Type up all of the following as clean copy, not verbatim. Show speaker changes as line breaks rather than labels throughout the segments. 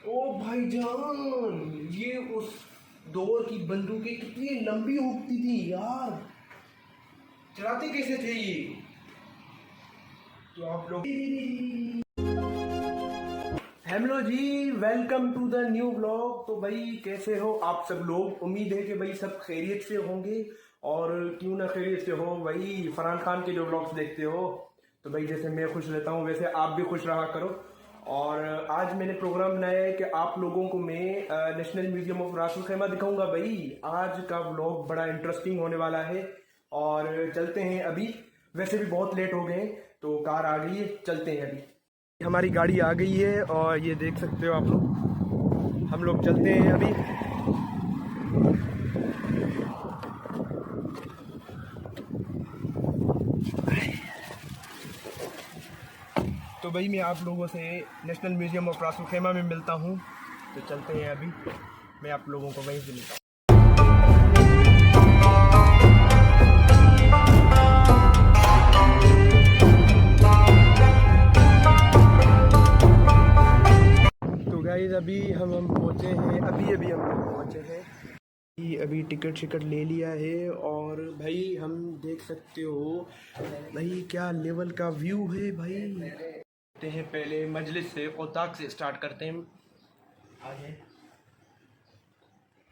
ओ भाईजान, ये उस दौर की बंदूकें कितनी लंबी उगती थी यार। चलाते कैसे थे ये? तो आप लोग हेलो जी, welcome to the new vlog. तो भाई कैसे हो आप सब लोग? उम्मीद है कि भाई सब खैरियत से होंगे। और क्यों ना खैरियत से हो, भाई फरहान खान के जो व्लॉग्स देखते हो तो भाई जैसे मैं खुश रहता हूँ वैसे आप भी खुश रहा करो। और आज मैंने प्रोग्राम बनाया है कि आप लोगों को मैं नेशनल म्यूजियम ऑफ रास अल खैमा दिखाऊंगा। भाई आज का व्लॉग बड़ा इंटरेस्टिंग होने वाला है। और चलते हैं अभी, वैसे भी बहुत लेट हो गए हैं, तो कार आ गई है, चलते हैं अभी। हमारी गाड़ी आ गई है और ये देख सकते हो आप लोग, हम लोग चलते हैं अभी। तो भाई मैं आप लोगों से नेशनल म्यूजियम ऑफ रास अल खैमा में मिलता हूँ, तो चलते हैं अभी, मैं आप लोगों को वहीं से मिलता हूँ। तो गाइस अभी हम पहुँचे हैं, अभी अभी हम पहुँचे हैं। अभी टिकट शिकट ले लिया है और भाई हम देख सकते हो भाई क्या लेवल का व्यू है भाई। देखते हैं पहले मजलिस से, ओताक से स्टार्ट करते हैं आगे।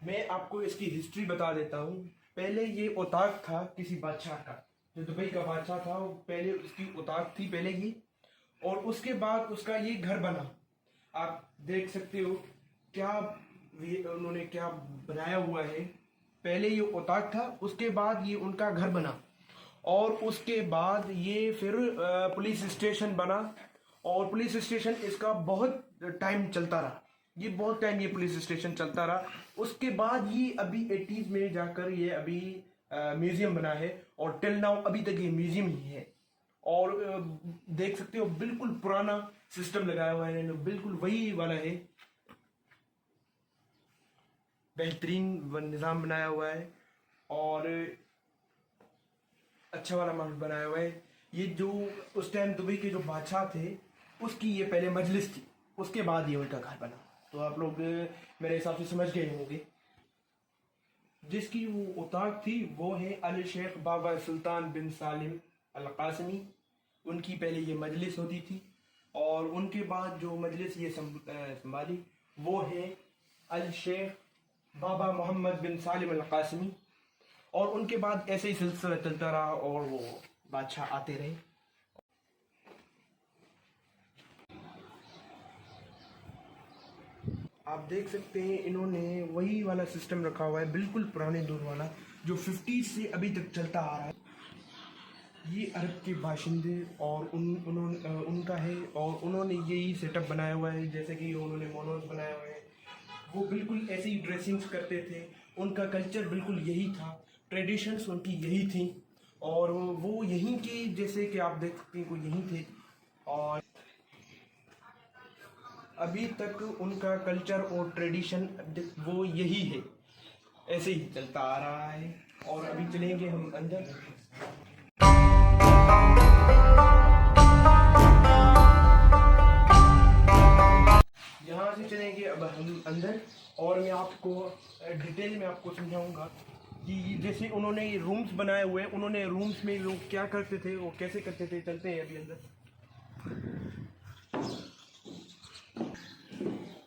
मैं आपको इसकी हिस्ट्री बता देता हूँ। पहले ये ओताक था किसी बादशाह का, जो दुबई का बादशाह था, वो पहले उसकी ओताक थी पहले ही, और उसके बाद उसका ये घर बना। आप देख सकते हो क्या उन्होंने क्या बनाया हुआ है। पहले ये ओताक था, उसके बाद ये उनका घर बना, और उसके बाद ये फिर पुलिस स्टेशन बना। और पुलिस स्टेशन इसका बहुत टाइम चलता रहा, ये बहुत टाइम ये पुलिस स्टेशन चलता रहा। उसके बाद ये अभी 80s में जाकर ये अभी म्यूजियम बना है, और टिल नाउ अभी तक ये म्यूजियम ही है। और देख सकते हो बिल्कुल पुराना सिस्टम लगाया हुआ है, बिल्कुल वही वाला है, बेहतरीन निज़ाम बनाया हुआ है और अच्छा वाला माहौल बनाया हुआ है। ये जो उस टाइम दुबई के जो बादशाह थे उसकी ये पहले मजलिस थी, उसके बाद ये उनका घर बना। तो आप लोग मेरे हिसाब से समझ गए होंगे। जिसकी वो उताक थी वो है अल शेख बाबा सुल्तान बिन सालिम अल कासमी। उनकी पहले ये मजलिस होती थी, और उनके बाद जो मजलिस ये संभाली वो है अल शेख बाबा मोहम्मद बिन सालिम अल कासमी। और उनके बाद ऐसे ही सिलसिला चलता रहा और वो बादशाह आते रहे। आप देख सकते हैं इन्होंने वही वाला सिस्टम रखा हुआ है, बिल्कुल पुराने दौर वाला, जो 50 से अभी तक चलता आ रहा है। ये अरब के बाशिंदे और उनका है, और उन्होंने यही सेटअप बनाया हुआ है। जैसे कि उन्होंने मोनोज बनाए हुए हैं, वो बिल्कुल ऐसे ही ड्रेसिंग्स करते थे, उनका कल्चर बिल्कुल यही था, ट्रेडिशंस उनकी यही थी, और वो यहीं के, जैसे कि आप देख सकते हैं, वो यहीं थे, और अभी तक उनका कल्चर और ट्रेडिशन वो यही है, ऐसे ही चलता आ रहा है। और अभी चलेंगे हम अंदर। यहाँ से चलेंगे अब हम अंदर, और मैं आपको डिटेल में आपको समझाऊंगा कि जैसे उन्होंने ये रूम्स बनाए हुए हैं, उन्होंने रूम्स में लोग क्या करते थे, वो कैसे करते थे। चलते हैं अभी अंदर।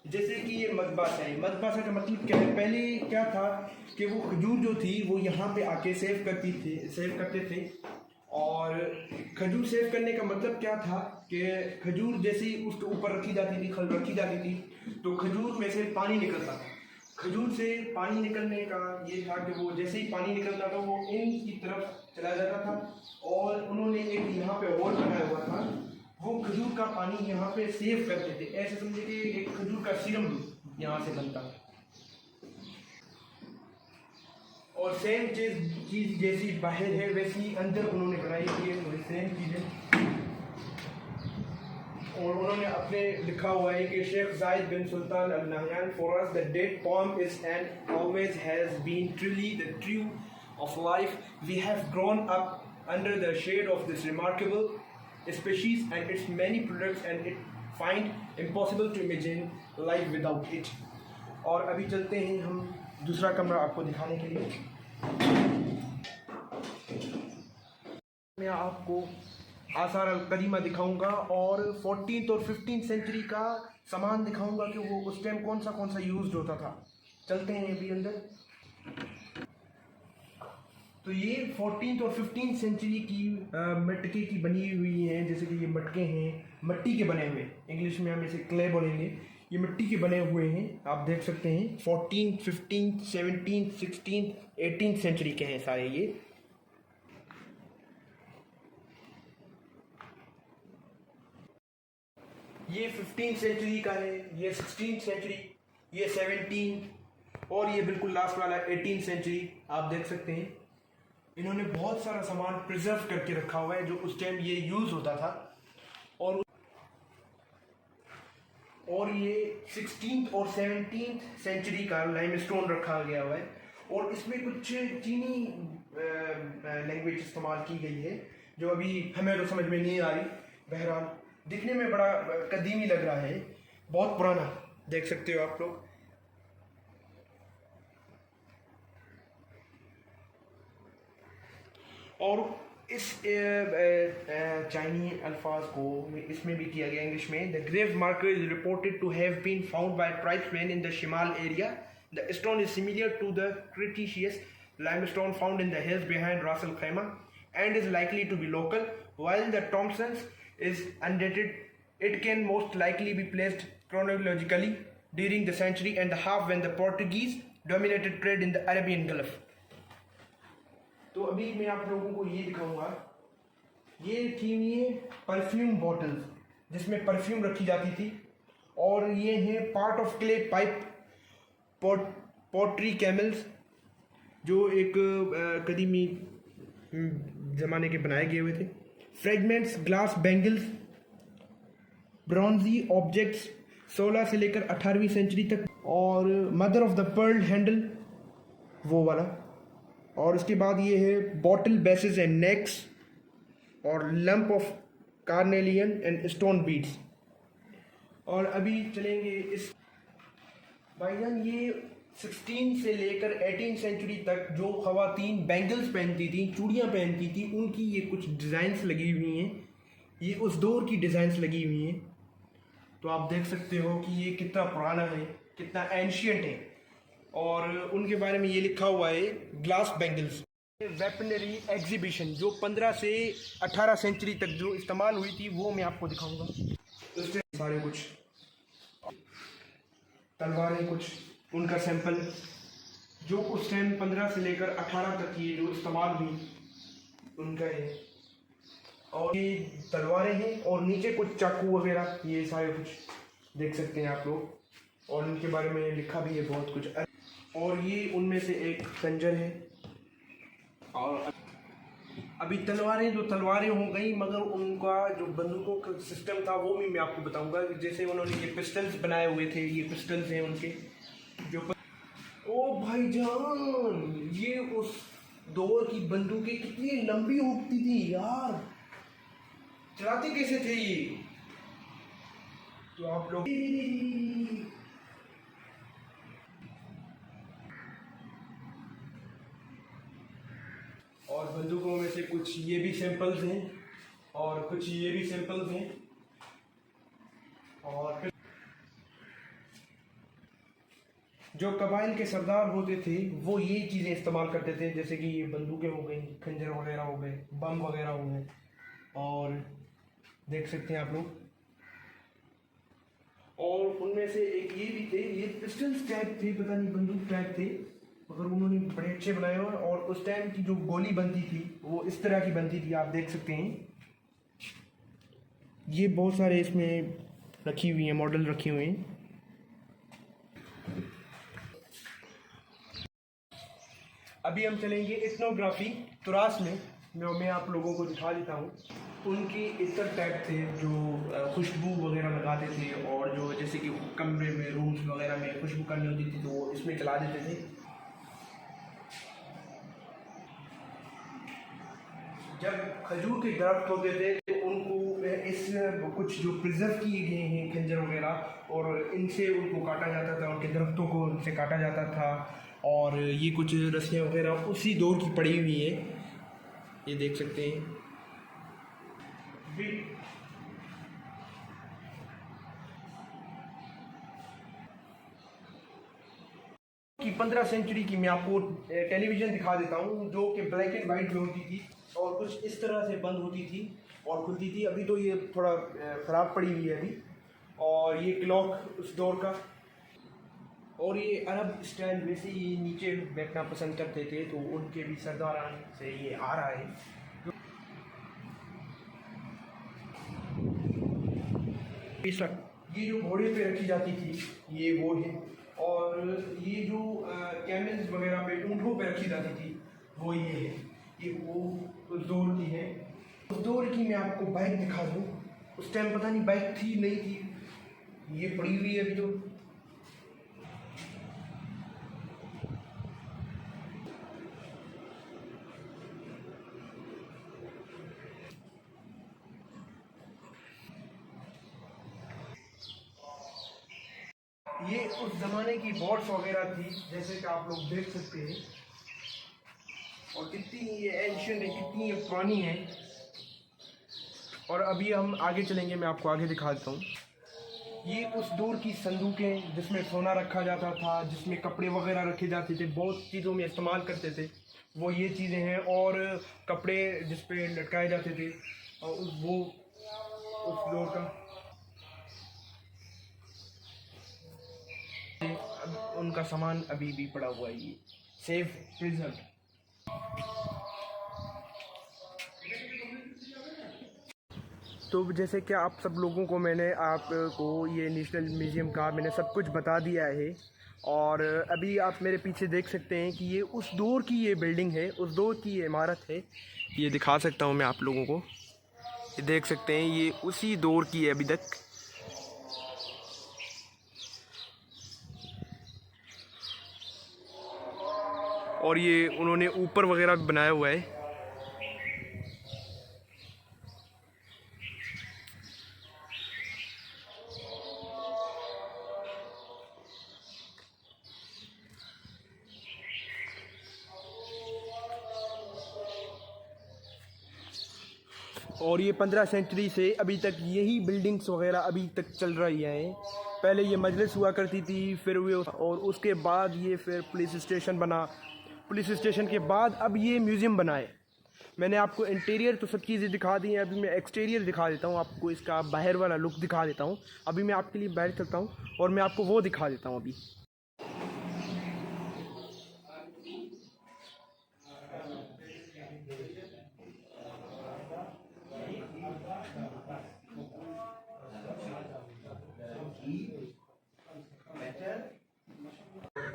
जैसे कि ये मदबासा है, मदबासा का मतलब क्या है? पहले क्या था कि वो खजूर जो थी वो यहाँ पे आके सेव करते थे। और खजूर सेव करने का मतलब क्या था कि खजूर जैसे ही उसके ऊपर रखी जाती थी, खल रखी जाती थी, तो खजूर में से पानी निकलता था। खजूर से पानी निकलने का ये था कि वो जैसे ही पानी निकलता था वो इन की तरफ चला जाता था, और उन्होंने एक यहाँ पे होल बनाया हुआ था, वो खजूर का पानी यहाँ पे सेव करते थे। ऐसे समझे कि एक खजूर का सीरम यहाँ से बनता है। और सेम चीज जैसी बाहर है वैसी अंदर उन्होंने बनाई हुई है, सेम चीजें। और उन्होंने अपने लिखा हुआ है कि Sheikh Zayed bin Sultan Al Nahyan, for us the dead poem is and always has been truly the true of life. We have grown up under the shade of this remarkable species and its many products, and it find impossible to imagine life without it. और अभी चलते हैं हम दूसरा कमरा आपको दिखाने के लिए। मैं आपको आसार अल कदीमा दिखाऊंगा और 14th और 15th सेंचुरी का सामान दिखाऊंगा कि वो उस टाइम कौन सा यूज होता था। चलते हैं अभी अंदर। तो ये 14th और 15th सेंचुरी की मटके की बनी हुई हैं। जैसे कि ये मटके हैं मट्टी के बने हुए, इंग्लिश में हम इसे क्ले बोलेंगे। ये मिट्टी के बने हुए हैं, आप देख सकते हैं। 14th, 15th, 17th, 16th, 18th century के हैं सारे ये। ये 15th सेंचुरी का है, ये 16th सेंचुरी, ये 17th और ये बिल्कुल लास्ट वाला 18th सेंचुरी। आप देख सकते हैं इन्होंने बहुत सारा सामान प्रिजर्व करके रखा हुआ है जो उस टाइम ये यूज होता था। और ये 16th और 17th सेंचुरी का लाइमस्टोन रखा गया हुआ है। और इसमें कुछ चीनी लैंग्वेज इस्तेमाल की गई है जो अभी हमें तो समझ में नहीं आ रही। बहरहाल दिखने में बड़ा कदीमी लग रहा है, बहुत पुराना, देख सकते हो आप लोग। और इस चाइनी अल्फाज को इसमें भी किया गया इंग्लिश में। The grave marker is reported to have been found by tribesman in the Shimal area. The stone is similar to the cretaceous limestone found in the hills behind Ras Al Khaima and is likely to be local, while the Thompson's is undated. It can most likely be placed chronologically during the century and a half when the Portuguese dominated trade in the Arabian Gulf. तो अभी मैं आप लोगों को ये दिखाऊंगा। ये थी ये परफ्यूम बॉटल्स जिसमें परफ्यूम रखी जाती थी। और ये है part of clay pipe pottery camels जो एक कदीमी ज़माने के बनाए गए हुए थे। Fragments glass bangles bronze objects 16 से लेकर 18वीं सेंचुरी तक। और mother of the pearl handle वो वाला। और उसके बाद ये है बॉटल बेसेस एंड नेक्स और lump of carnelian and stone beads. और अभी चलेंगे इस भाईजान। ये 16 से लेकर 18 सेंचुरी तक जो ख़वातीन बैंगल्स पहनती थी, चूड़ियाँ पहनती थी, उनकी ये कुछ डिज़ाइंस लगी हुई हैं। ये उस दौर की डिज़ाइंस लगी हुई हैं। तो आप देख सकते हो कि ये कितना पुराना है, कितना एंशियंट है। और उनके बारे में ये लिखा हुआ है ग्लास बैंगल्स। वेपनरी एग्जीबिशन जो 15 से 18 सेंचुरी तक जो इस्तेमाल हुई थी वो मैं आपको दिखाऊंगा। उसमें सारे कुछ तलवारें, कुछ उनका सैंपल जो उस टाइम 15 से लेकर 18 तक की जो इस्तेमाल हुई उनका है। और ये तलवारें हैं और नीचे कुछ चाकू वगैरह, ये सारे कुछ देख सकते हैं आप लोग। और उनके बारे में लिखा भी है बहुत कुछ। और ये उनमें से एक खंजर है। और अभी तलवारें जो तलवारें हो गई, मगर उनका जो बंदूकों का सिस्टम था वो भी मैं आपको बताऊंगा। जैसे उन्होंने ये पिस्टल्स बनाए हुए थे, ये पिस्टल्स हैं उनके जो ओ भाईजान, ये उस दौर की बंदूकें कितनी लंबी होती थी यार, चलाते कैसे थे ये। तो आप लोग और बंदूकों में से कुछ ये भी सैंपल्स हैं और कुछ ये भी सैंपल्स हैं। और जो कबाइल के सरदार होते थे वो ये चीज़ें इस्तेमाल करते थे, जैसे कि ये बंदूकें हो गई, खंजर वगैरह हो गए, बम वगैरह हो गए। और देख सकते हैं आप लोग। और उनमें से एक ये भी थे, ये पिस्टल्स टाइप थे, पता नहीं बंदूक टाइप थे, मगर उन्होंने बड़े अच्छे बनाए हुए। और उस टाइम की जो गोली बनती थी वो इस तरह की बनती थी, आप देख सकते हैं। ये बहुत सारे इसमें रखी हुई हैं, मॉडल रखे हुए हैं। अभी हम चलेंगे इथनोग्राफी तुरास में। मैं आप लोगों को दिखा देता हूँ। उनकी इतर टाइप थे जो खुशबू वगैरह लगाते थे, और जो जैसे कि कमरे में रूम्स वगैरह में खुशबू करनी होती थी तो वो इसमें चला देते थे। जब खजूर के दरख्त होते थे तो उनको इस कुछ जो प्रिजर्व किए गए हैं खंजर वगैरह, और इनसे उनको काटा जाता था, उनके दरख्तों को उनसे काटा जाता था। और ये कुछ रस्सियाँ वगैरह उसी दौर की पड़ी हुई है, ये देख सकते हैं। कि 15 सेंचुरी की मैं आपको टेलीविज़न दिखा देता हूँ, जो कि ब्लैक एंड वाइट में होती थी और कुछ इस तरह से बंद होती थी और खुलती थी। अभी तो ये थोड़ा ख़राब पड़ी हुई है अभी। और ये क्लॉक उस दौर का, और ये अरब स्टाइल वैसे ही नीचे बैठना पसंद करते थे, तो उनके भी सरदारान से ये आ रहा है। ये जो घोड़े पे रखी जाती थी ये वो है, और ये जो कैमल्स वगैरह पे ऊँटों पे रखी जाती थी वो ये है। ये वो उस दौर की है। उस दौर की मैं आपको बाइक दिखा दूँ, उस टाइम पता नहीं बाइक थी नहीं थी, ये पड़ी हुई है अभी तो। ये उस ज़माने की बोट्स वगैरह थी, जैसे कि आप लोग देख सकते हैं। और कितनी ये एंशियंट है, कितनी ये पुरानी है। और अभी हम आगे चलेंगे, मैं आपको आगे दिखा देता हूँ। ये उस दौर की संदूकें जिसमें सोना रखा जाता था, जिसमें कपड़े वगैरह रखे जाते थे, बहुत चीज़ों में इस्तेमाल करते थे, वो ये चीज़ें हैं। और कपड़े जिस पे लटकाए जाते थे, और वो उस दौर का। अब उनका सामान अभी भी पड़ा हुआ है, ये सेफ प्रिजर्व। तो जैसे कि आप सब लोगों को मैंने आपको ये नेशनल म्यूज़ियम का मैंने सब कुछ बता दिया है। और अभी आप मेरे पीछे देख सकते हैं कि ये उस दौर की ये बिल्डिंग है, उस दौर की ये इमारत है। ये दिखा सकता हूँ मैं आप लोगों को, ये देख सकते हैं, ये उसी दौर की है अभी तक। और ये उन्होंने ऊपर वगैरह भी बनाया हुआ है। और ये 15 सेंचुरी से अभी तक यही बिल्डिंग्स वगैरह अभी तक चल रही हैं। पहले ये मजलिस हुआ करती थी, फिर वे और उसके बाद ये फिर पुलिस स्टेशन बना। पुलिस स्टेशन के बाद अब ये म्यूज़ियम बना है। मैंने आपको इंटीरियर तो सब चीज़ें दिखा दी हैं, अभी मैं एक्सटीरियर दिखा देता हूँ आपको, इसका बाहर वाला लुक दिखा देता हूँ। अभी मैं आपके लिए बाहर चलता हूँ और मैं आपको वो दिखा देता हूँ अभी।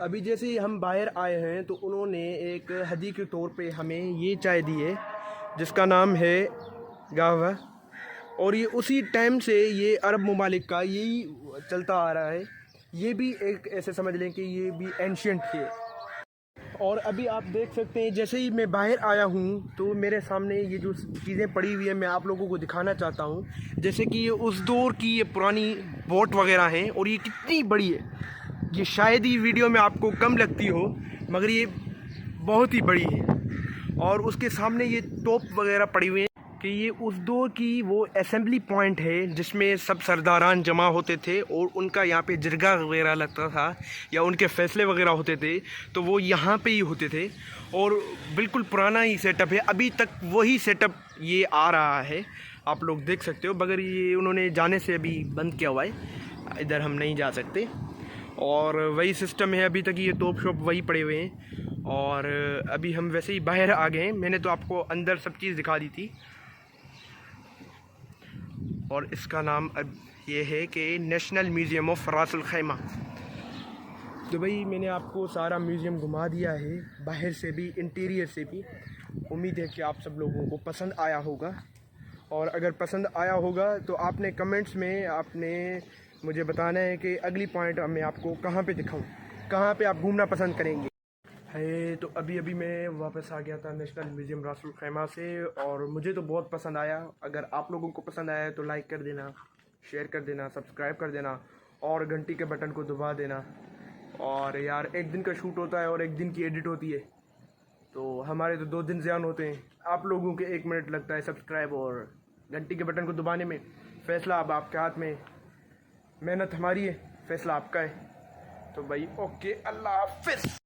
अभी जैसे ही हम बाहर आए हैं तो उन्होंने एक हदी के तौर पे हमें ये चाय दी है, जिसका नाम है गावा। और ये उसी टाइम से ये अरब ममालिक का यही चलता आ रहा है। ये भी एक ऐसे समझ लें कि ये भी एंशियंट है। और अभी आप देख सकते हैं, जैसे ही मैं बाहर आया हूँ तो मेरे सामने ये जो चीज़ें पड़ी हुई है मैं आप लोगों को दिखाना चाहता हूँ। जैसे कि ये उस दौर की ये पुरानी बोट वगैरह हैं, और ये कितनी बड़ी है। ये शायद ही वीडियो में आपको कम लगती हो, मगर ये बहुत ही बड़ी है। और उसके सामने ये तोप वगैरह पड़ी हुई हैं कि ये उस दौर की वो असेंबली पॉइंट है जिसमें सब सरदारान जमा होते थे और उनका यहाँ पे जिरगा वगैरह लगता था या उनके फैसले वगैरह होते थे, तो वो यहाँ पे ही होते थे। और बिल्कुल पुराना ही सेटअप है, अभी तक वही सेटअप ये आ रहा है, आप लोग देख सकते हो। मगर ये उन्होंने जाने से अभी बंद किया हुआ है, इधर हम नहीं जा सकते। और वही सिस्टम है अभी तक, ये तोप शोप वही पड़े हुए हैं। और अभी हम वैसे ही बाहर आ गए हैं, मैंने तो आपको अंदर सब चीज़ दिखा दी थी। और इसका नाम अब ये है कि नेशनल म्यूज़ियम ऑफ रास अल खैमा। तो भाई मैंने आपको सारा म्यूज़ियम घुमा दिया है, बाहर से भी इंटीरियर से भी। उम्मीद है कि आप सब लोगों को पसंद आया होगा। और अगर पसंद आया होगा तो आपने कमेंट्स में आपने मुझे बताना है कि अगली पॉइंट मैं आपको कहाँ पे दिखाऊं, कहाँ पे आप घूमना पसंद करेंगे। है। तो अभी अभी मैं वापस आ गया था नेशनल म्यूज़ियम रासुल खैमा से, और मुझे तो बहुत पसंद आया। अगर आप लोगों को पसंद आया तो लाइक कर देना, शेयर कर देना, सब्सक्राइब कर देना और घंटी के बटन को दबा देना। और यार, एक दिन का शूट होता है और एक दिन की एडिट होती है, तो हमारे तो 2 दिन ज़्यादा होते हैं। आप लोगों के 1 मिनट लगता है सब्सक्राइब और घंटी के बटन को दबाने में। फ़ैसला अब आपके हाथ में। मेहनत हमारी है, फ़ैसला आपका है। तो भाई ओके, अल्लाह हाफिज़।